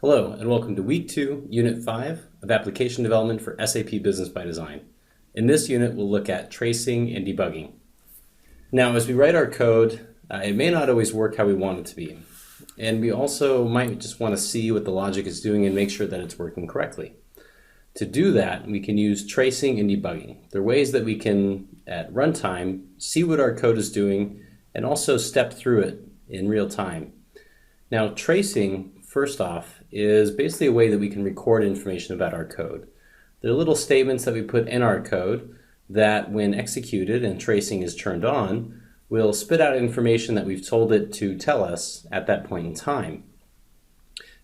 Hello, and welcome to Week 2, Unit 5 of Application Development for SAP Business by Design. In this unit, we'll look at tracing and debugging. Now, as we write our code, it may not always work how we want it to be. And we also might just want to see what the logic is doing and make sure that it's working correctly. To do that, we can use tracing and debugging. They're ways that we can, at runtime, see what our code is doing and also step through it in real time. Now, tracing, first off, is basically a way that we can record information about our code. They're little statements that we put in our code that, when executed and tracing is turned on, will spit out information that we've told it to tell us at that point in time.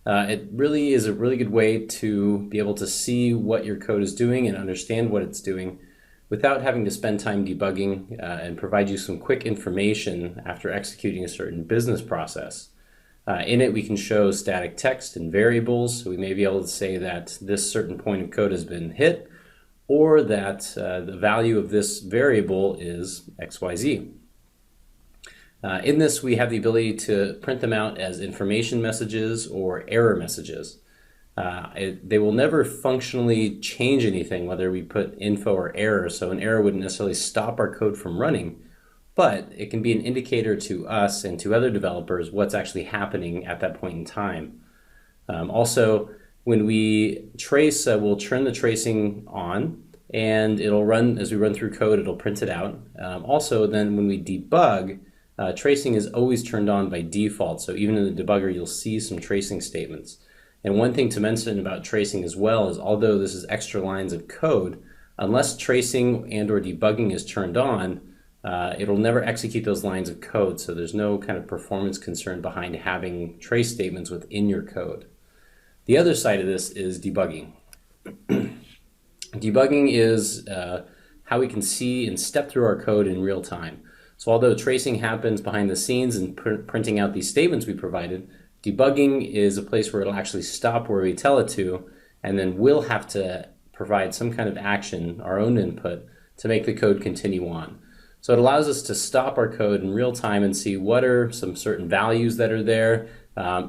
It really is a really good way to be able to see what your code is doing and understand what it's doing without having to spend time debugging and provide you some quick information after executing a certain business process. In it, we can show static text and variables, so we may be able to say that this certain point of code has been hit, or that the value of this variable is XYZ. In this, we have the ability to print them out as information messages or error messages. They will never functionally change anything, whether we put info or error, so an error wouldn't necessarily stop our code from running, but it can be an indicator to us and to other developers what's actually happening at that point in time. Also, when we trace, we'll turn the tracing on, and it'll run, as we run through code, it'll print it out. Also, then when we debug, tracing is always turned on by default, so even in the debugger you'll see some tracing statements. And one thing to mention about tracing as well is, although this is extra lines of code, unless tracing and or debugging is turned on, it'll never execute those lines of code, so there's no kind of performance concern behind having trace statements within your code. The other side of this is debugging. Debugging is how we can see and step through our code in real time. So although tracing happens behind the scenes and printing out these statements we provided, debugging is a place where it'll actually stop where we tell it to, and then we'll have to provide some kind of action, our own input, to make the code continue on. So it allows us to stop our code in real time and see what are some certain values that are there.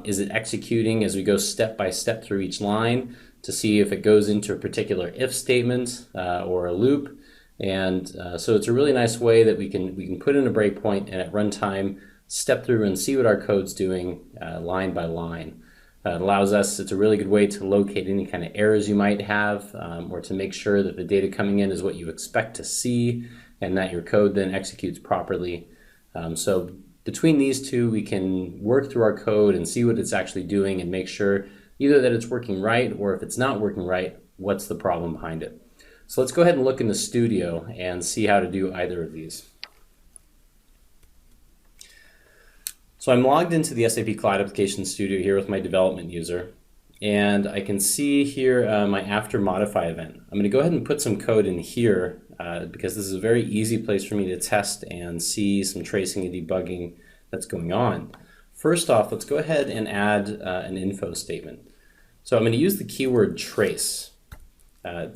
Is it executing as we go step by step through each line to see if it goes into a particular if statement or a loop. And so it's a really nice way that we can put in a breakpoint and at runtime step through and see what our code's doing line by line. It allows us, it's a really good way to locate any kind of errors you might have or to make sure that the data coming in is what you expect to see and that your code then executes properly. So between these two, we can work through our code and see what it's actually doing and make sure either that it's working right, or if it's not working right, what's the problem behind it. So let's go ahead and look in the studio and see how to do either of these. So I'm logged into the SAP Cloud Application Studio here with my development user, and I can see here my after modify event. I'm going to go ahead and put some code in here because this is a very easy place for me to test and see some tracing and debugging that's going on. First off, let's go ahead and add an info statement. So I'm going to use the keyword trace.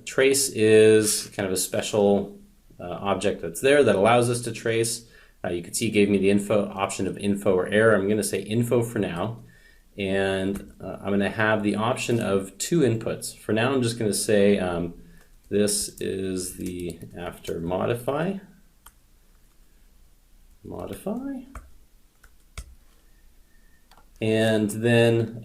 Trace is kind of a special object that's there that allows us to trace. You can see it gave me the option of info or error. I'm going to say info for now, and I'm going to have the option of two inputs. For now, I'm just going to say this is the after modify, and then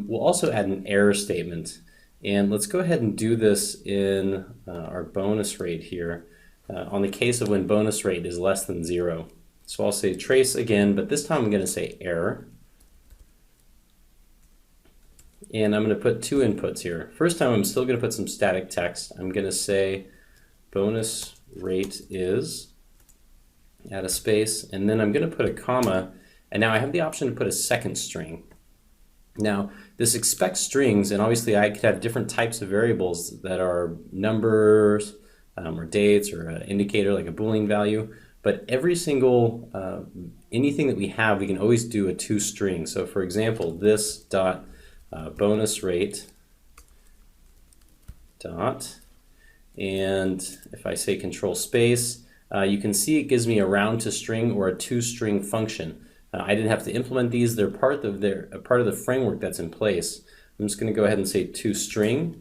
we'll also add an error statement. And let's go ahead and do this in our bonus rate here on the case of when bonus rate is less than 0. So I'll say trace again, but this time I'm going to say error. And I'm going to put two inputs here. First time I'm still going to put some static text. I'm going to say bonus rate is, add a space, and then I'm going to put a comma, and now I have the option to put a second string. Now, this expects strings, and obviously I could have different types of variables that are numbers or dates or an indicator like a Boolean value, but every single, anything that we have, we can always do a toString. So for example, this dot bonus rate dot, and if I say control space, you can see it gives me a round to string or a toString function. I didn't have to implement these. They're part of the framework that's in place. I'm just going to go ahead and say toString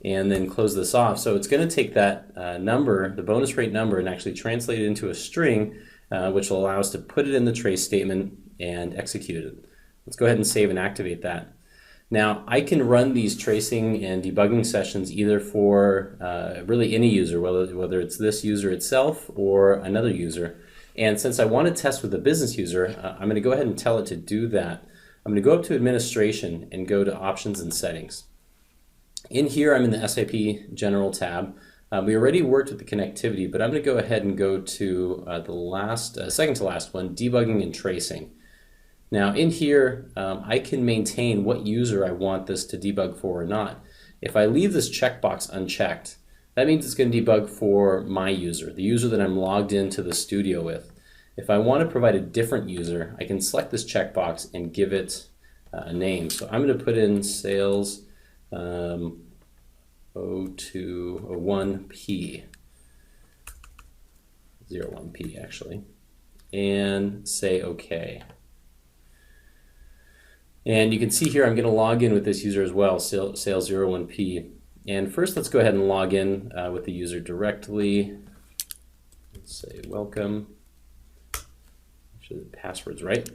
and then close this off. So it's going to take that number, the bonus rate number, and actually translate it into a string, which will allow us to put it in the trace statement and execute it. Let's go ahead and save and activate that. Now I can run these tracing and debugging sessions either for really any user, whether it's this user itself or another user. And since I want to test with a business user, I'm going to go ahead and tell it to do that. I'm going to go up to Administration and go to Options and Settings. In here, I'm in the SAP General tab. We already worked with the connectivity, but I'm going to go ahead and go to the second to last one, Debugging and Tracing. Now in here, I can maintain what user I want this to debug for or not. If I leave this checkbox unchecked, that means it's going to debug for my user, the user that I'm logged into the studio with. If I want to provide a different user, I can select this checkbox and give it a name. So I'm going to put in sales 01P, 01P actually, and say OK. And you can see here I'm going to log in with this user as well, sales 01P. And first let's go ahead and log in with the user directly. Let's say welcome. Make sure the password's right.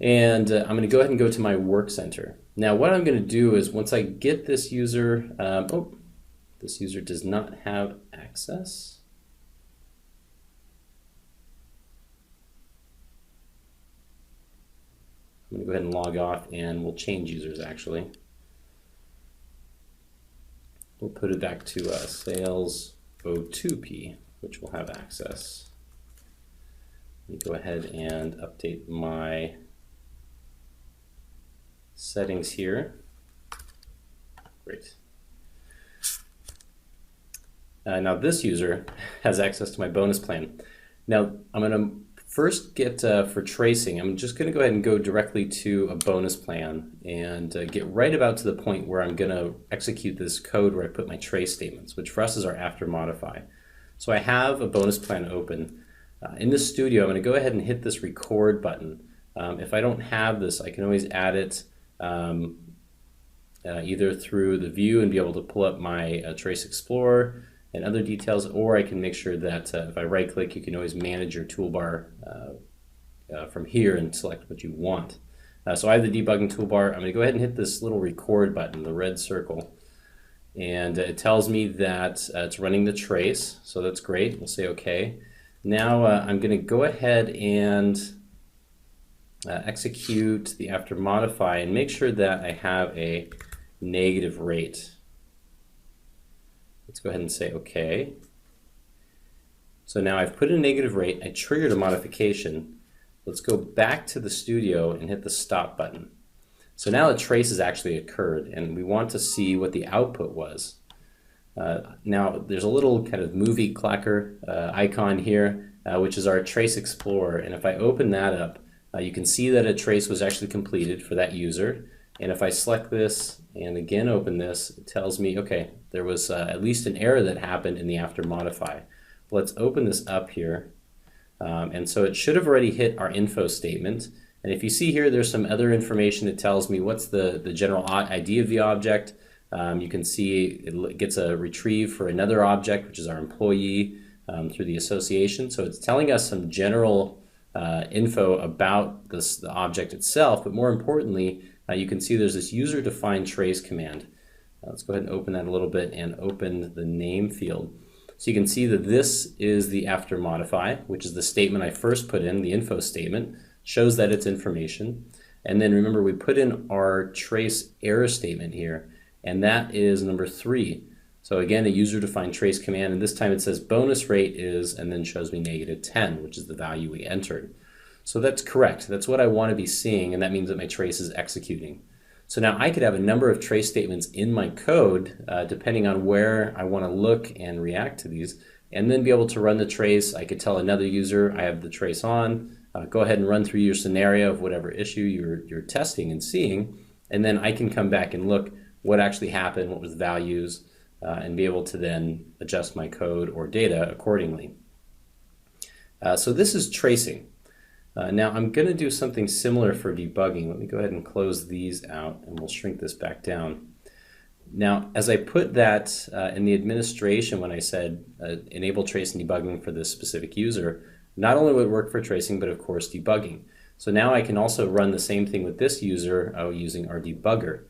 And I'm going to go ahead and go to my work center. Now what I'm going to do is once I get this user, this user does not have access. I'm going to go ahead and log off and we'll change users actually. We'll put it back to sales 02P, which will have access. Let me go ahead and update my settings here. Great. Now this user has access to my bonus plan. Now I'm going to first get for tracing, I'm just going to go ahead and go directly to a bonus plan and get right about to the point where I'm going to execute this code where I put my trace statements, which for us is our after modify. So I have a bonus plan open. In the studio, I'm going to go ahead and hit this record button. If I don't have this, I can always add it either through the view and be able to pull up my Trace Explorer and other details, or I can make sure that if I right click, you can always manage your toolbar from here and select what you want. So I have the debugging toolbar. I'm going to go ahead and hit this little record button, the red circle, and it tells me that it's running the trace, so that's great. We'll say OK. Now I'm going to go ahead and execute the after modify and make sure that I have a negative rate. Let's go ahead and say OK. So now I've put in a negative rate, I triggered a modification. Let's go back to the studio and hit the stop button. So now a trace has actually occurred and we want to see what the output was. Now there's a little kind of movie clacker icon here, which is our Trace Explorer, and if I open that up, you can see that a trace was actually completed for that user. And if I select this and again open this, it tells me, okay, there was at least an error that happened in the after modify. Let's open this up here. And so it should have already hit our info statement. And if you see here, there's some other information that tells me what's the general ID of the object. You can see it gets a retrieve for another object, which is our employee, through the association. So it's telling us some general info about the object itself, but more importantly, you can see there's this user-defined trace command. Let's go ahead and open that a little bit and open the name field. So you can see that this is the after modify, which is the statement I first put in, the info statement, shows that it's information. And then remember, we put in our trace error statement here, and that is number 3. So again, a user-defined trace command, and this time it says bonus rate is, and then shows me -10, which is the value we entered. So that's correct. That's what I want to be seeing, and that means that my trace is executing. So now I could have a number of trace statements in my code, depending on where I want to look and react to these, and then be able to run the trace. I could tell another user I have the trace on, go ahead and run through your scenario of whatever issue you're testing and seeing, and then I can come back and look what actually happened, what was the values, and be able to then adjust my code or data accordingly. So this is tracing. Now I'm going to do something similar for debugging. Let me go ahead and close these out and we'll shrink this back down. Now, as I put that in the administration, when I said enable trace and debugging for this specific user, not only would it work for tracing, but of course debugging. So now I can also run the same thing with this user using our debugger.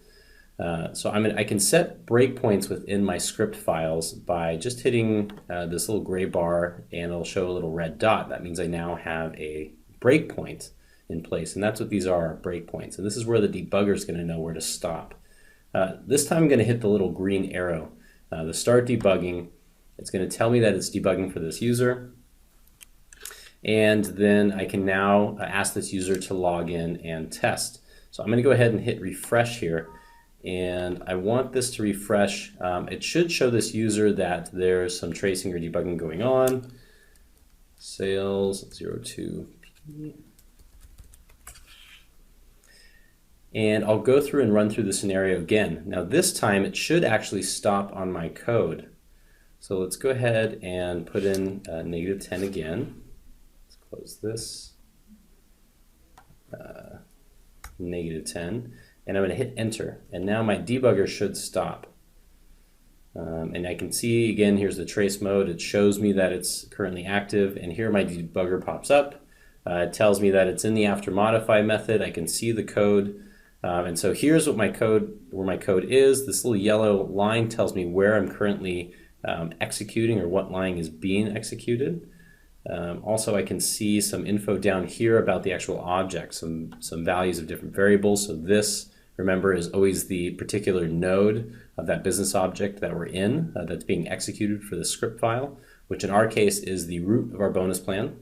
So I can set breakpoints within my script files by just hitting this little gray bar, and it'll show a little red dot. That means I now have a breakpoint in place, and that's what these are, breakpoints. And this is where the debugger is going to know where to stop. This time I'm going to hit the little green arrow, the start debugging. It's going to tell me that it's debugging for this user. And then I can now ask this user to log in and test. So I'm going to go ahead and hit refresh here. And I want this to refresh. It should show this user that there's some tracing or debugging going on. Sales 02P. And I'll go through and run through the scenario again. Now this time it should actually stop on my code. So let's go ahead and put in -10 again. Let's close this. -10. And I'm going to hit enter. And now my debugger should stop. And I can see again, here's the trace mode. It shows me that it's currently active. And here my debugger pops up. It tells me that it's in the after modify method. I can see the code. And so here's what where my code is. This little yellow line tells me where I'm currently executing, or what line is being executed. Also, I can see some info down here about the actual object, some values of different variables. So this, remember, is always the particular node of that business object that we're in that's being executed for the script file, which in our case is the root of our bonus plan.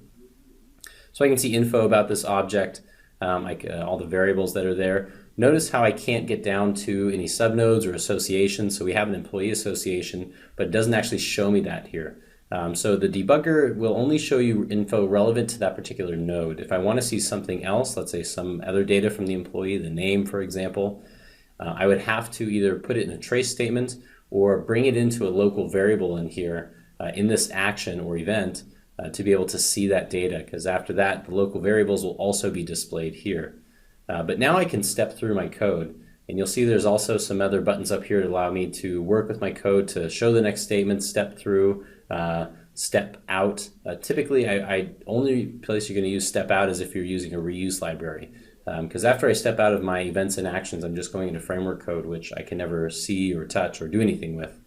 So I can see info about this object, all the variables that are there. Notice how I can't get down to any subnodes or associations. So we have an employee association, but it doesn't actually show me that here. So the debugger will only show you info relevant to that particular node. If I want to see something else, let's say some other data from the employee, the name for example, I would have to either put it in a trace statement or bring it into a local variable in here in this action or event to be able to see that data, because after that the local variables will also be displayed here. But now I can step through my code, and you'll see there's also some other buttons up here to allow me to work with my code to show the next statement, step through, step out. Typically, only place you're going to use step out is if you're using a reuse library. Because after I step out of my events and actions, I'm just going into framework code, which I can never see or touch or do anything with.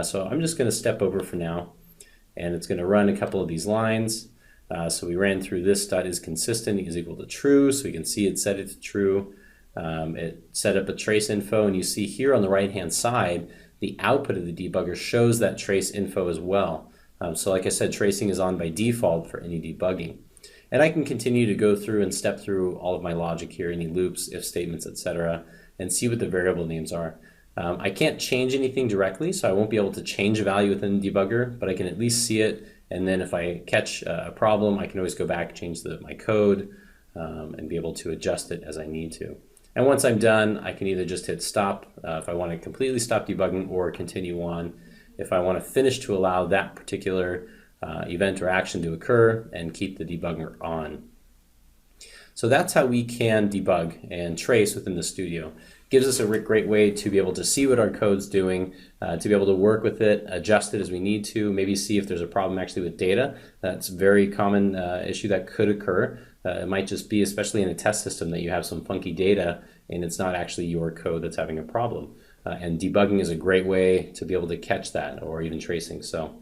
So I'm just going to step over for now, and it's going to run a couple of these lines. So we ran through this dot is consistent is equal to true, so we can see it set it to true. It set up a trace info, and you see here on the right hand side the output of the debugger shows that trace info as well. So like I said, tracing is on by default for any debugging. And I can continue to go through and step through all of my logic here, any loops, if statements, etc., and see what the variable names are. I can't change anything directly, so I won't be able to change a value within the debugger, but I can at least see it. And then if I catch a problem, I can always go back, change my code, and be able to adjust it as I need to. And once I'm done, I can either just hit stop if I want to completely stop debugging, or continue on if I want to finish to allow that particular event or action to occur and keep the debugger on. So that's how we can debug and trace within the studio. Gives us a great way to be able to see what our code's doing, to be able to work with it, adjust it as we need to, maybe see if there's a problem actually with data. That's a very common issue that could occur. It might just be, especially in a test system, that you have some funky data and it's not actually your code that's having a problem. And debugging is a great way to be able to catch that, or even tracing. So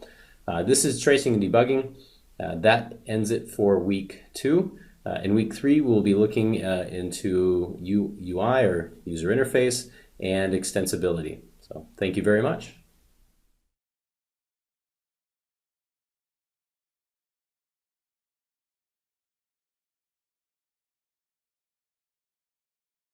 this is tracing and debugging. That ends it for week 2. In week 3, we'll be looking into UI, or user interface, and extensibility. So thank you very much.